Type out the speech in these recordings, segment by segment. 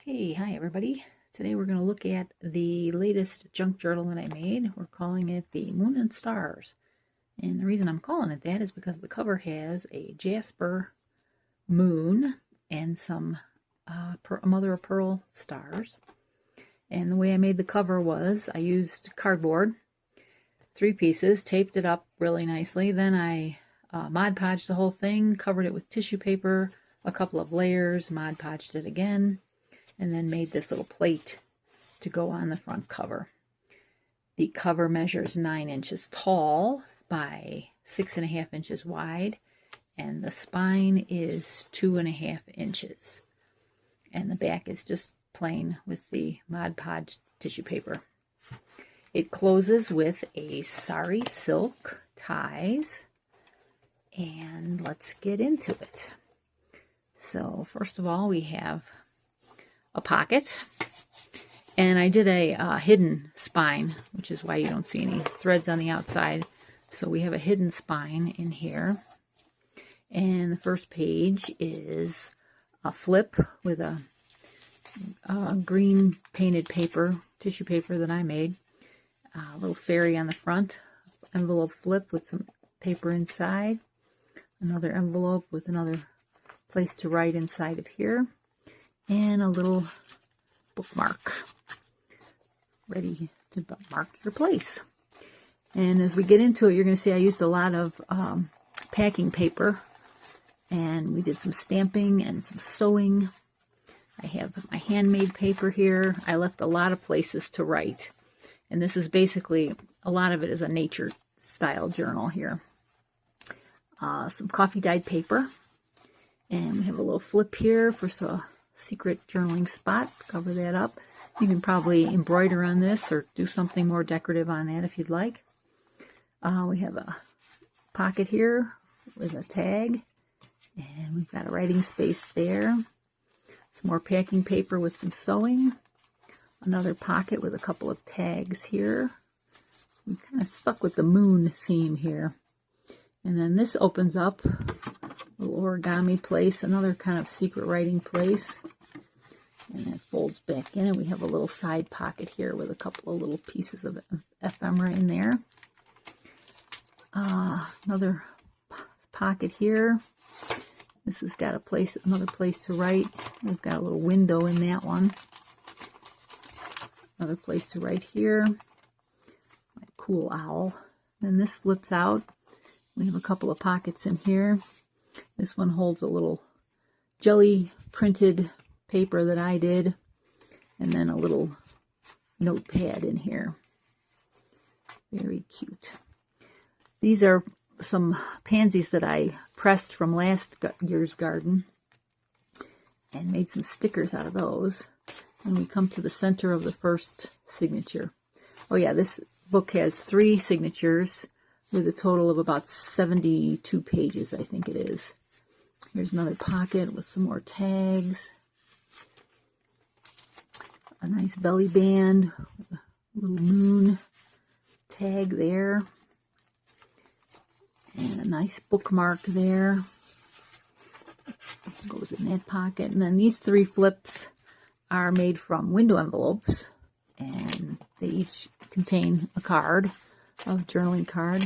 Hey, hi everybody. Today we're going to look at the latest junk journal that I made. We're calling it the Moon and Stars. And the reason I'm calling it that is because the cover has a jasper moon and some mother of pearl stars. And the way I made the cover was I used cardboard, 3 pieces, taped it up really nicely. Then I Mod Podged the whole thing, covered it with tissue paper, a couple of layers, Mod Podged it again, and then made this little plate to go on the front cover. The cover measures 9 inches tall by 6.5 inches wide, and the spine is 2.5 inches. And the back is just plain with the Mod Podge tissue paper. It closes with a sari silk ties, and let's get into it. So first of all, we have a pocket, and I did a hidden spine, which is why you don't see any threads on the outside. So we have a hidden spine in here, and the first page is a flip with a green painted paper, tissue paper that I made, a little fairy on the front, envelope flip with some paper inside, another envelope with another place to write inside of here, and a little bookmark ready to mark your place. And as we get into it, you're going to see I used a lot of packing paper, and we did some stamping and some sewing. I have my handmade paper here. I left a lot of places to write, and this is basically, a lot of it is a nature style journal here. Some coffee dyed paper, and we have a little flip here for some secret journaling spot. Cover that up. You can probably embroider on this or do something more decorative on that if you'd like. We have a pocket here with a tag, and we've got a writing space there. Some more packing paper with some sewing. Another pocket with a couple of tags here. I'm kind of stuck with the moon theme here. And then this opens up, a little origami place, another kind of secret writing place. And that folds back in, and we have a little side pocket here with a couple of little pieces of ephemera in there. Another pocket here. This has got another place to write. We've got a little window in that one. Another place to write here. My cool owl. Then this flips out. We have a couple of pockets in here. This one holds a little jelly printed paper that I did, and then a little notepad in here. Very cute. These are some pansies that I pressed from last year's garden and made some stickers out of those. And we come to the center of the first signature. Oh yeah, this book has 3 signatures with a total of about 72 pages, I think it is. Here's another pocket with some more tags. A nice belly band with a little moon tag there. And a nice bookmark there. Goes in that pocket. And then these 3 flips are made from window envelopes, and they each contain a card, a journaling card,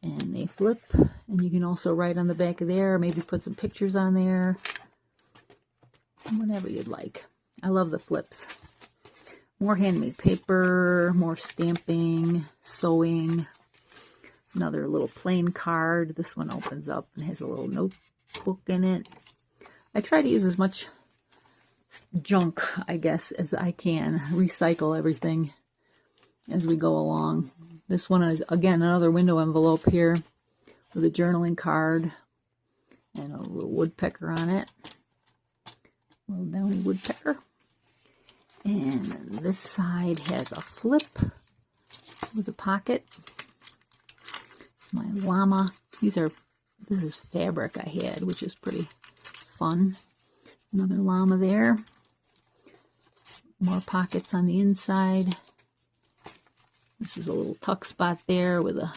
and they flip, and you can also write on the back of there, maybe put some pictures on there, whatever you'd like. I love the flips. More handmade paper, more stamping, sewing, another little plain card. This one opens up and has a little notebook in it. I try to use as much junk, I guess, as I can. Recycle everything as we go along. This one is, again, another window envelope here with a journaling card and a little woodpecker on it. A little downy woodpecker. And this side has a flip with a pocket. My llama. This is fabric I had, which is pretty fun. Another llama there. More pockets on the inside. This is a little tuck spot there with a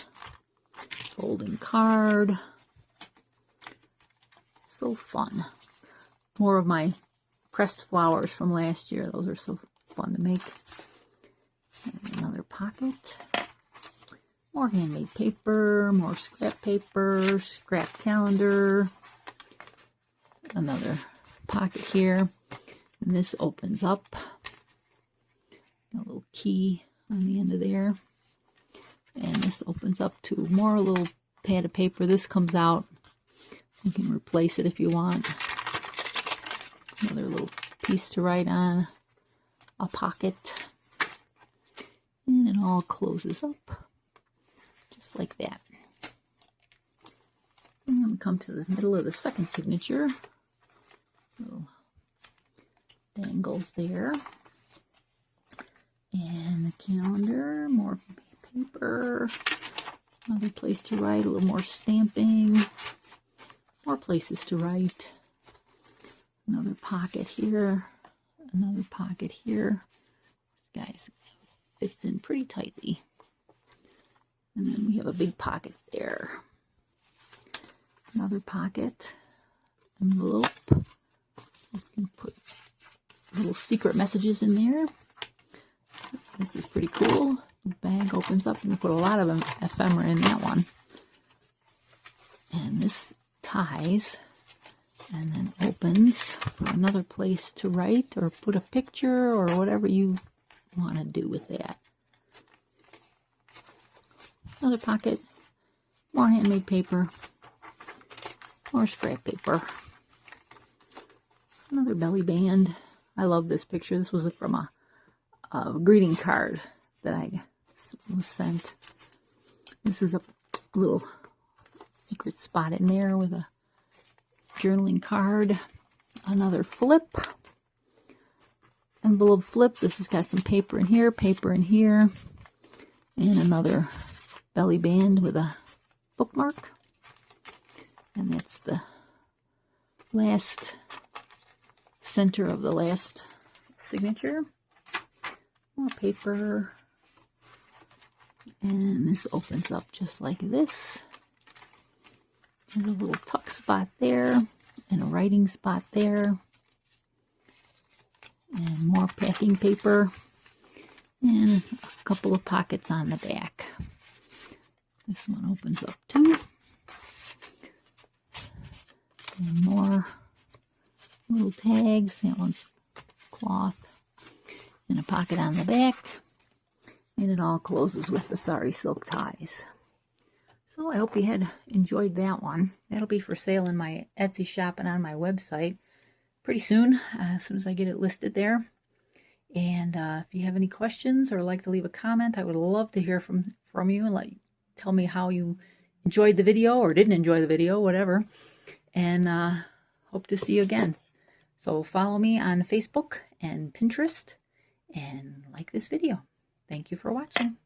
folding card. So fun. More of my pressed flowers from last year. Those are so fun to make. And another pocket. More handmade paper, more scrap paper, scrap calendar. Another pocket here. And this opens up. A little key on the end of there. And this opens up to more little pad of paper. This comes out. You can replace it if you want. Another little piece to write on. A pocket. And it all closes up. Just like that. And then we come to the middle of the second signature. Little dangles there. And the calendar, more paper, another place to write, a little more stamping, more places to write, another pocket here, another pocket here. This guy fits in pretty tightly. And then we have a big pocket there. Another pocket, envelope. You can put little secret messages in there. This is pretty cool. The bag opens up and you put a lot of ephemera in that one. And this ties and then opens for another place to write or put a picture or whatever you want to do with that. Another pocket, more handmade paper, more scrap paper, another belly band. I love this picture. This was from a greeting card that I was sent. This is a little secret spot in there with a journaling card. Another flip, envelope flip. This has got some paper in here, and another belly band with a bookmark. And that's the last center of the last signature. More paper. And this opens up just like this. There's a little tuck spot there and a writing spot there. And more packing paper. And a couple of pockets on the back. This one opens up too. And more little tags. That one's cloth. And a pocket on the back. And it all closes with the sari silk ties. So I hope you had enjoyed that one. That'll be for sale in my Etsy shop and on my website pretty soon, as soon as I get it listed there. And if you have any questions or like to leave a comment, I would love to hear from you and tell me how you enjoyed the video or didn't enjoy the video, whatever. And hope to see you again. So follow me on Facebook and Pinterest and like this video. Thank you for watching.